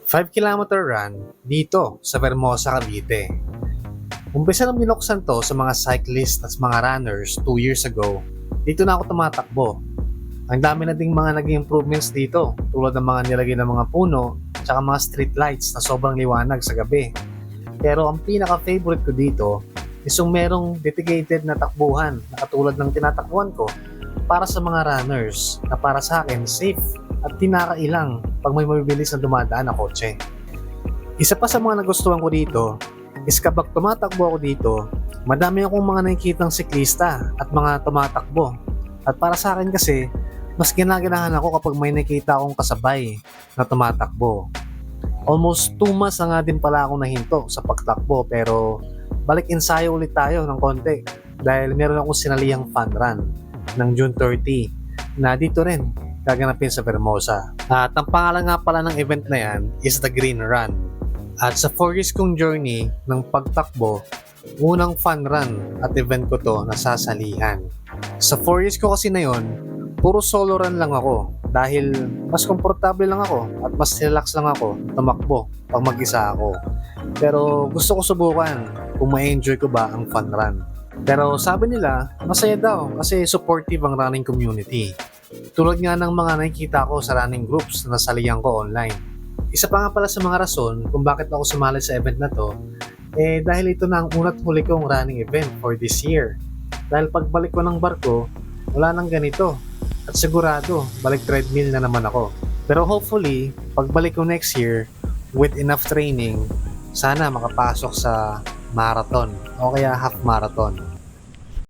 5 kilometer run dito sa Vermosa, Cavite. Umpisa nang binuksan to sa mga cyclists at mga runners 2 years ago, dito na ako tumatakbo. Ang dami na ding mga naging improvements dito, tulad ng mga nilagay ng mga puno at mga street lights na sobrang liwanag sa gabi. Pero ang pinaka-favorite ko dito is yung merong dedicated na takbuhan na katulad ng tinatakbuhan ko para sa mga runners na para sa akin safe at tinakailang pag may mabibilis na dumadaan na kotse. Isa pa sa mga nagustuhan ko dito is kapag tumatakbo ako dito, madami akong mga nakikitang siklista at mga tumatakbo. At para sa akin kasi, mas ginaganahan ako kapag may nakita akong kasabay na tumatakbo. Almost 2 months na nga din pala akong nahinto sa pagtakbo, pero balik ensayo ulit tayo ng konti dahil meron akong sinalihang fun run ng June 30 na dito rin gaganapin sa Vermosa. At ang pangalan nga pala ng event na yan is the Green Run. At sa 4 years kong journey ng pagtakbo, unang fun run at event ko to nasasalihan. Sa 4 years ko kasi na yon, puro solo run lang ako dahil mas komportable lang ako at mas relax lang ako tumakbo pag mag-isa ako. Pero gusto ko subukan kung ma-enjoy ko ba ang fun run. Pero sabi nila, masaya daw kasi supportive ang running community. Tulad nga ng mga nakikita ko sa running groups na nasalihan ko online. Isa pa nga pala sa mga rason kung bakit ako sumali sa event na to, dahil ito na ang una't huli kong running event for this year. Dahil pagbalik ko ng barko, wala nang ganito. At sigurado, balik treadmill na naman ako. Pero hopefully, pagbalik ko next year, with enough training, sana makapasok sa marathon o kaya half marathon.